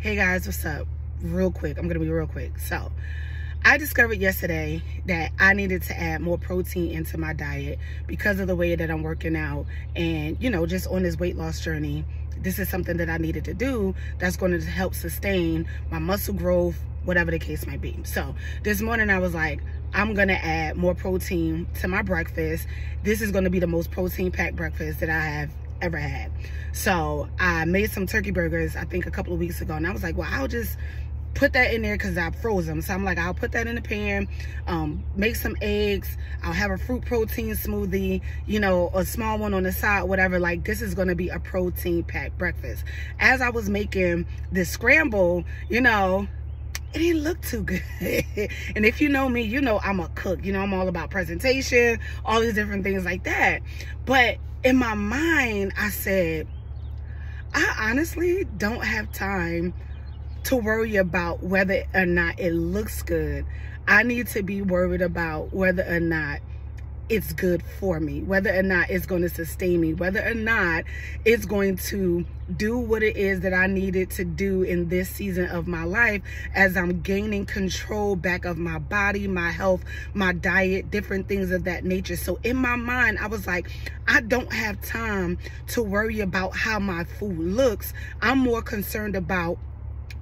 Hey guys, what's up? Real quick, I'm gonna be real quick. So I discovered yesterday that I needed to add more protein into my diet because of the way that I'm working out and, you know, just on this weight loss journey. This is something that I needed to do that's going to help sustain my muscle growth, whatever the case might be. So this morning I was like, I'm gonna add more protein to my breakfast. This is gonna be the most protein packed breakfast that I have ever had. So I made some turkey burgers, I think a couple of weeks ago, and I was like, well, I'll just put that in there because I froze them. So I'm like, I'll put that in the pan, make some eggs, I'll have a fruit protein smoothie, you know, a small one on the side, whatever. Like, this is going to be a protein packed breakfast. As I was making this scramble, you know, it didn't look too good. And if you know me, you know I'm a cook. You know, I'm all about presentation, all these different things like that. But in my mind, I said, I honestly don't have time to worry about whether or not it looks good. I need to be worried about whether or not it's good for me, whether or not it's going to sustain me, whether or not it's going to do what it is that I needed to do in this season of my life as I'm gaining control back of my body, my health, my diet, different things of that nature. So in my mind, I was like, I don't have time to worry about how my food looks. I'm more concerned about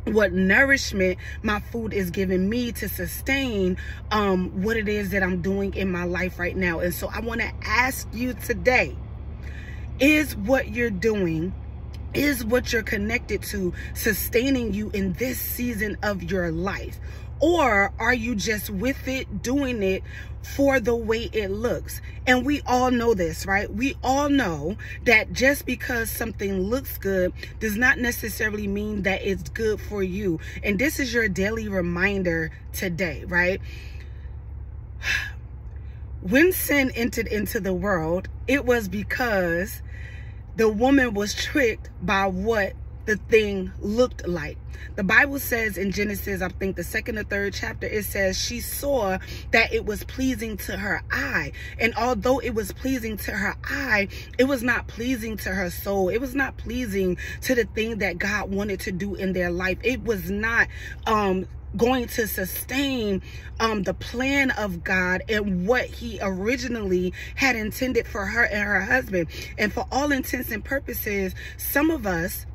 what nourishment my food is giving me to sustain what it is that I'm doing in my life right now. And so I want to ask you today, is what you're doing, is what you're connected to sustaining you in this season of your life? Or are you just with it, doing it for the way it looks? And we all know this, right? We all know that just because something looks good does not necessarily mean that it's good for you. And this is your daily reminder today, right? When sin entered into the world, it was because the woman was tricked by what the thing looked like. The Bible says in Genesis, I think the 2nd or 3rd chapter, it says she saw that it was pleasing to her eye. And although it was pleasing to her eye, it was not pleasing to her soul. It was not pleasing to the thing that God wanted to do in their life. It was not going to sustain the plan of God and what he originally had intended for her and her husband. And for all intents and purposes, some of us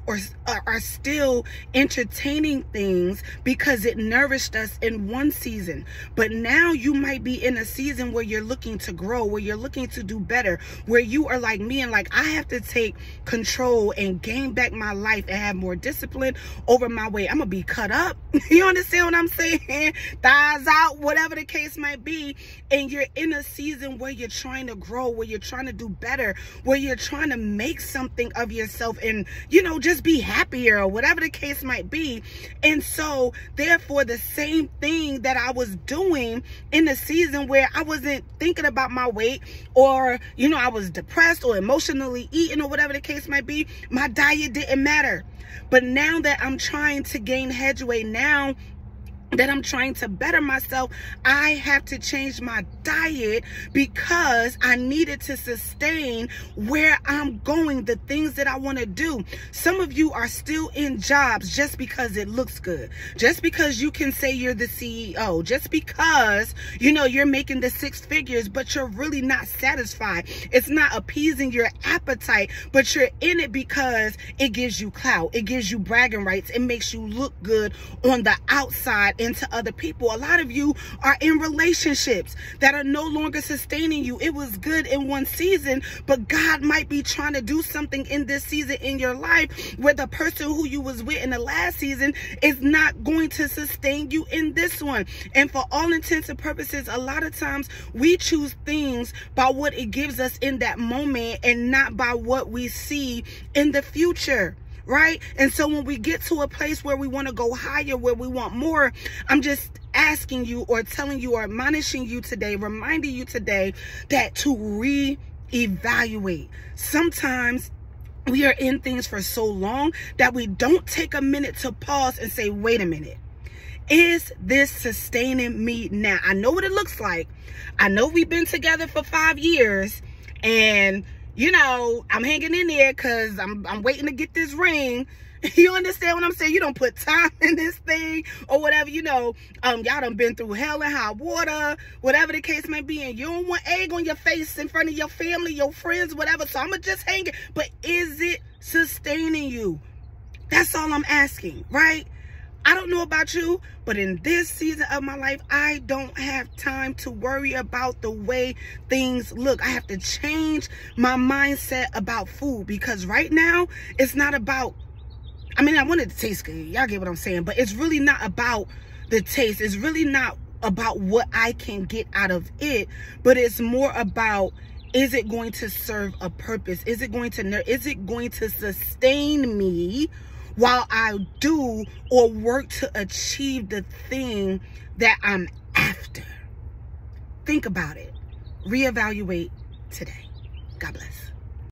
are still entertaining things because it nourished us in one season. But now you might be in a season where you're looking to grow, where you're looking to do better, where you are like me and like, I have to take control and gain back my life and have more discipline over my weight. I'm gonna be cut up. You understand what I'm saying? Thighs out, whatever the case might be. And you're in a season where you're trying to grow, where you're trying to do better, where you're trying to make something of yourself and, you know, just be happier or whatever the case might be. And so therefore the same thing that I was doing in the season where I wasn't thinking about my weight, or, you know, I was depressed or emotionally eating or whatever the case might be, my diet didn't matter. But now that I'm trying to gain headway, now that I'm trying to better myself, I have to change my diet because I needed to sustain where I'm going, the things that I want to do. Some of you are still in jobs just because it looks good, just because you can say you're the CEO, just because, you know, you're making the 6 figures, but you're really not satisfied. It's not appeasing your appetite, but you're in it because it gives you clout, it gives you bragging rights, it makes you look good on the outside into other people. A lot of you are in relationships that are no longer sustaining you. It was good in one season, but God might be trying to do something in this season in your life where the person who you was with in the last season is not going to sustain you in this one. And for all intents and purposes, a lot of times we choose things by what it gives us in that moment and not by what we see in the future. Right? And so when we get to a place where we want to go higher, where we want more, I'm just asking you or telling you or admonishing you today, reminding you today that to reevaluate. Sometimes we are in things for so long that we don't take a minute to pause and say, wait a minute. Is this sustaining me now? I know what it looks like. I know we've been together for 5 years and, you know, I'm hanging in there because I'm waiting to get this ring. You understand what I'm saying? You don't put time in this thing or whatever, you know. Y'all done been through hell and high water, whatever the case may be, and you don't want egg on your face in front of your family, your friends, whatever. So I'm going to just hang it. But is it sustaining you? That's all I'm asking, right? I don't know about you, but in this season of my life, I don't have time to worry about the way things look. I have to change my mindset about food, because right now it's not about, I mean, I want it to taste good. Y'all get what I'm saying? But it's really not about the taste. It's really not about what I can get out of it, but it's more about, is it going to serve a purpose? Is it going to sustain me while I do or work to achieve the thing that I'm after? Think about it. Reevaluate today. God bless.